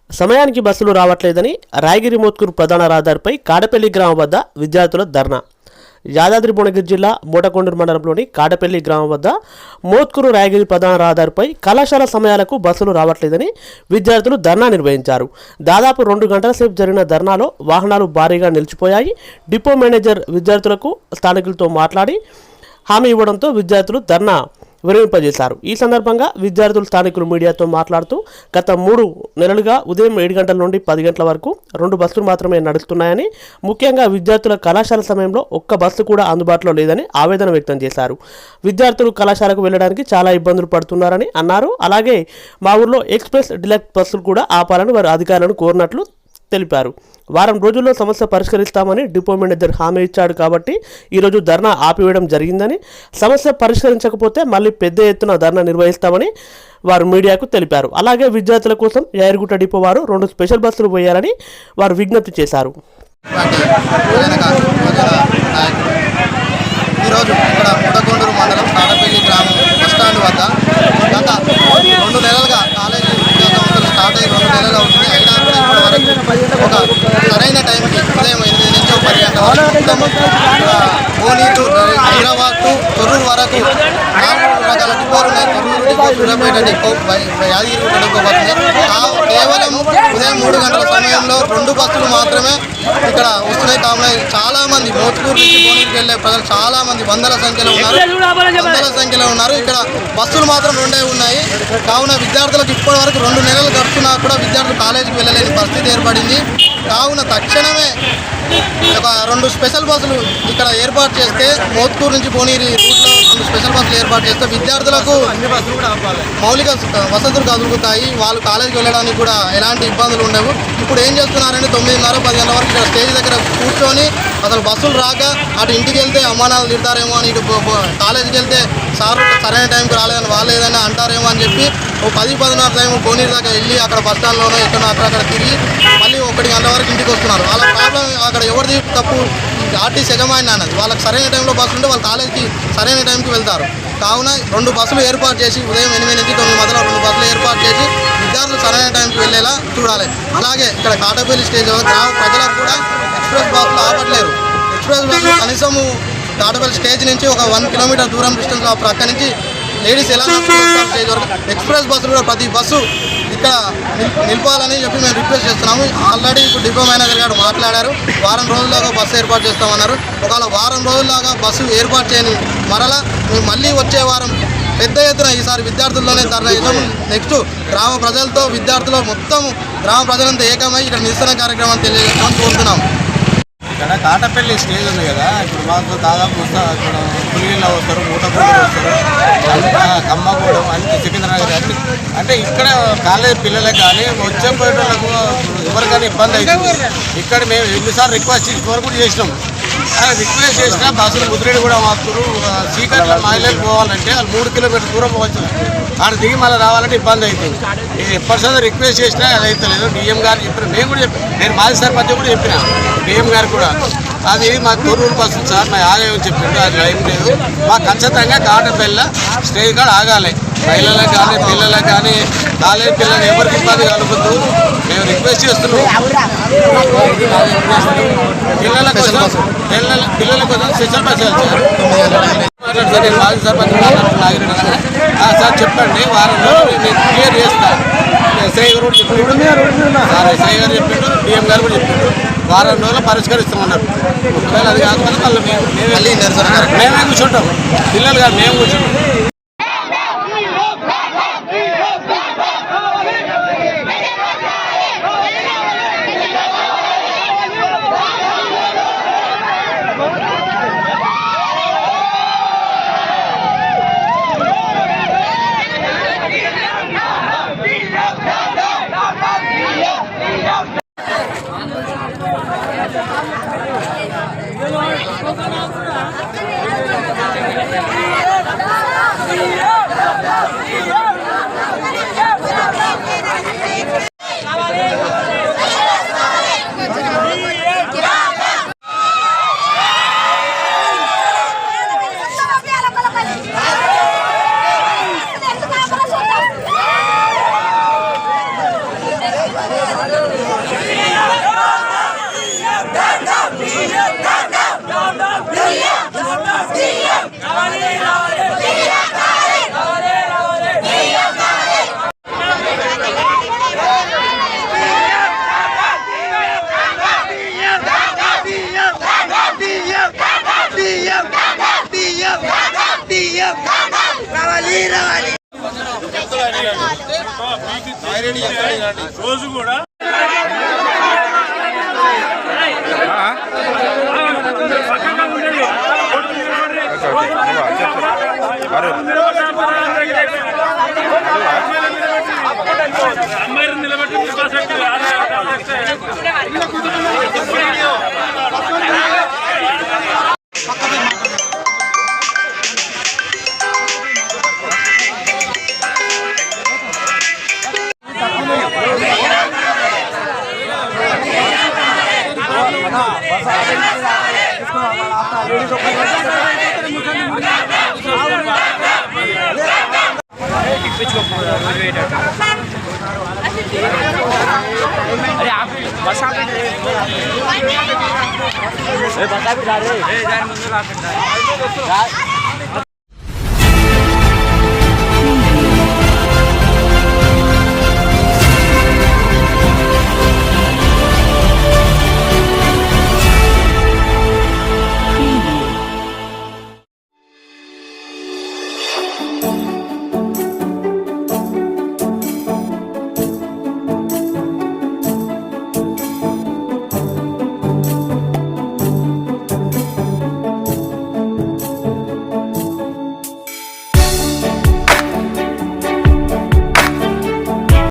సమయానికి బస్సులు రావట్లేదని రాయగిరి మోత్కూరు ప్రధాన రహదారిపై కాడపల్లి గ్రామం వద్ద విద్యార్థుల ధర్నా. యాదాద్రి భువనగిరి జిల్లా మూటకొండూరు మండలంలోని కాడపల్లి గ్రామం వద్ద మోత్కూరు రాయగిరి ప్రధాన రహదారిపై కళాశాల సమయాలకు బస్సులు రావట్లేదని విద్యార్థులు ధర్నా నిర్వహించారు. దాదాపు 2 గంటల సేపు జరిగిన ధర్నాలో వాహనాలు భారీగా నిలిచిపోయాయి. డిపో మేనేజర్ విద్యార్థులకు స్థానికులతో మాట్లాడి హామీ ఇవ్వడంతో విద్యార్థులు ధర్నా విరమింపజేశారు. ఈ సందర్భంగా విద్యార్థులు స్థానికులు మీడియాతో మాట్లాడుతూ గత 3 నెలలుగా ఉదయం 7 గంటల నుండి 10 గంటల వరకు 2 బస్సులు మాత్రమే నడుస్తున్నాయని, ముఖ్యంగా విద్యార్థుల కళాశాల సమయంలో ఒక్క బస్సు కూడా అందుబాటులో లేదని ఆవేదన వ్యక్తం చేశారు. విద్యార్థులు కళాశాలకు వెళ్లడానికి చాలా ఇబ్బందులు పడుతున్నారని అన్నారు. అలాగే మా ఊర్లో ఎక్స్ప్రెస్ డిలక్స్ బస్సులు కూడా ఆపాలని వారు అధికారులను కోరినట్లు తెలిపారు. వారం రోజుల్లో సమస్య పరిష్కరిస్తామని డిపో మేనేజర్ హామీ ఇచ్చాడు కాబట్టి ఈరోజు ధర్నా ఆపివేయడం జరిగిందని, సమస్య పరిష్కరించకపోతే మళ్ళీ పెద్ద ఎత్తున ధర్నా నిర్వహిస్తామని వారు మీడియాకు తెలిపారు. అలాగే విద్యార్థుల కోసం యాయరుగుట్ట డిపో వారు 2 స్పెషల్ బస్సులు వేయాలని వారు విజ్ఞప్తి చేశారు. ఈరోజు ఇక్కడ మూటకొండూరు మండలం కాడపల్లి గ్రామం బస్టాండ్ వద్ద గత 2 నెలలుగా కాలేజీ విద్యా సంస్థలు స్టార్ట్ అయ్యి 2 నెలలు అవుతుంది. అయినా కూడా ఇప్పటి వరకు ఒక సరైన టైంకి ఉదయం 8 నుంచి 10 గంటల వరకు కోనీరు హైదరాబాద్ టు తొర్రూరు వరకు 4 రకాల డిపోలు ఉన్నాయి. Thorrur depot, Suryapet depot, Yadagirigutta depot బస్సులు. కేవలం ఉదయం 3 గంటల సమయంలో 2 బస్సులు మాత్రమే ఇక్కడ వస్తున్నాయి. కావున చాలా మంది మోత్కూరు నుంచి కోనీరుకి వెళ్ళే ప్రజలు చాలా మంది వందల సంఖ్యలో ఉన్నారు. ఇక్కడ బస్సులు మాత్రం 2 ఉన్నాయి. కావున విద్యార్థులకు ఇప్పటి వరకు 2 నెలలు గడుస్తున్నా కూడా విద్యార్థులు కాలేజీకి వెళ్ళలేని పరిస్థితి ఏర్పడింది. కావున తక్షణమే ఒక 2 స్పెషల్ బస్సులు ఇక్కడ ఏర్పాటు చేస్తే, మోత్కూరు నుంచి కోనీరు రూట్లో 2 స్పెషల్ బస్సులు ఏర్పాటు చేస్తే విద్యార్థులకు మౌలిక వసతులు కలుగుతాయి. వాళ్ళు కాలేజీకి వెళ్ళడానికి కూడా ఎలాంటి ఇబ్బందులు ఉండవు. ఇప్పుడు ఏం చేస్తున్నారంటే 9:30, 10 గంటల వరకు ఇక్కడ స్టేజ్ దగ్గర కూర్చొని అసలు బస్సులు రాక అటు ఇంటికి వెళ్తే అమ్మానాలు తిడతారేమో అని, ఇటు కాలేజీకి వెళ్తే సార్ సరైన టైంకి రాలేదని వాళ్ళు ఏదైనా అంటారేమో అని చెప్పి 10-10:30 టైం కోనీరు దాకా వెళ్ళి అక్కడ బస్ స్టాండ్లోనో ఎక్కడో అక్కడ తిరిగి మళ్ళీ 1 గంట వరకు ఇంటికి వస్తున్నారు. వాళ్ళ ప్రాబ్లం అక్కడ ఎవరిది తప్పు, ఆర్టీసీ యజమాని అన్నది. వాళ్ళకి సరైన టైంలో బస్సు ఉంటే వాళ్ళు కాలేజీకి సరైన టైంకి వెళ్తారు. కావున 2 బస్సులు ఏర్పాటు చేసి ఉదయం 8 నుంచి 9 మధ్యలో 2 బస్సులు ఏర్పాటు చేసి విద్యార్థులు సరైన టైంకి వెళ్ళేలా చూడాలి. అలాగే ఇక్కడ కాటపల్లి స్టేజ్ గ్రామ ప్రజలకు కూడా ఎక్స్ప్రెస్ బస్సులు ఆపట్లేరు. ఎక్స్ప్రెస్ బస్సులు కనీసము కాటపల్లి స్టేజ్ నుంచి ఒక 1 కిలోమీటర్ దూరం డిస్టెన్స్ ప్రక్క నుంచి లేడీస్ ఎలా నడుస్తారు స్టేజ్ వరకు ఎక్స్ప్రెస్ బస్సులు కూడా ప్రతి బస్సు ఇక్కడ నిలపాలని చెప్పి మేము రిక్వెస్ట్ చేస్తున్నాము. ఆల్రెడీ ఇప్పుడు డిపో మేనేజర్ గారు మాట్లాడారు, వారం రోజుల్లాగా బస్సు ఏర్పాటు చేస్తామన్నారు. ఒకవేళ వారం రోజుల్లాగా బస్సు ఏర్పాటు చేయని మరలా మేము మళ్ళీ వచ్చే వారం పెద్ద ఎత్తున ఈసారి విద్యార్థుల్లోనే ధర్నా చేసాము. నెక్స్ట్ గ్రామ ప్రజలతో విద్యార్థులు మొత్తం గ్రామ ప్రజలంతా ఏకమై ఇక్కడ నిరసన కార్యక్రమాన్ని తెలియజేస్తామని కోరుతున్నాము. ఇక్కడ కాటపల్లి స్టేజ్ ఉంది కదా, ఇప్పుడు మాకు దాదాపు ఇక్కడ పులిగిల్లో వస్తారు, మూటకొండూరు వస్తారు, కమ్మగూడెం అన్ని సికింద్రనగర్ అన్ని అంటే ఇక్కడ కాలేజ్ పిల్లలకు కానీ వచ్చే పోయేటోళ్ళకు ఎవరికైనా ఇబ్బంది అవుతుంది. ఇక్కడ మేము ఎన్నిసార్లు రిక్వెస్ట్ కూడా చేసినాం. రిక్వెస్ట్ చేసినా బస్సులు ముద్రేడు కూడా మాత్రం సీకర్ల మహిళలకు పోవాలంటే వాళ్ళు 3 కిలోమీటర్ దూరం పోవచ్చు. ఆడ దిగి మళ్ళీ రావాలంటే ఇబ్బంది అవుతుంది. ఎప్పటిసారి రిక్వెస్ట్ చేసినా అది అవుతలేదు. డిఎం గారు చెప్పిన, మేము కూడా చెప్పిన, నేను మాజీ సర్పంచ్ కూడా చెప్పిన డిఎం గారు కూడా అది మాకు తొర్రూరు బస్సు సార్ మా ఆగాయని చెప్పిండు. అది ఏం లేదు, మాకు ఖచ్చితంగా కాటపల్లి స్టేజ్ కాడ ఆగాలి. మహిళలకు కానీ పిల్లలకు కానీ కాలేజీ పిల్లలు ఎవరికి ఇబ్బంది కలుగుతూ మేము రిక్వెస్ట్ చేస్తున్నాం. పిల్లల కోసం స్పెషల్ బస్ సార్ నేను మాజీ సర్పంచ్ మాట్లాడుతున్నాను. సార్ చెప్పండి, వారంలో నేను క్లియర్ చేస్తాను. ఎస్ఐ గారు కూడా చెప్పిండు, సార్ ఎస్ఐ గారు చెప్పిండు, డిఎం గారు కూడా చెప్పిండు, వారం రోజులు పరిష్కరిస్తామన్నారు. ఒకవేళ అది కాకపోతే మళ్ళీ మేమే కూర్చుంటాం, పిల్లలు కాదు మేము కూర్చుంటాం. రోజు కూడా అమ్మాయిని నిలబెట్టి अरे आप बस आप बस आप जा रहे हैं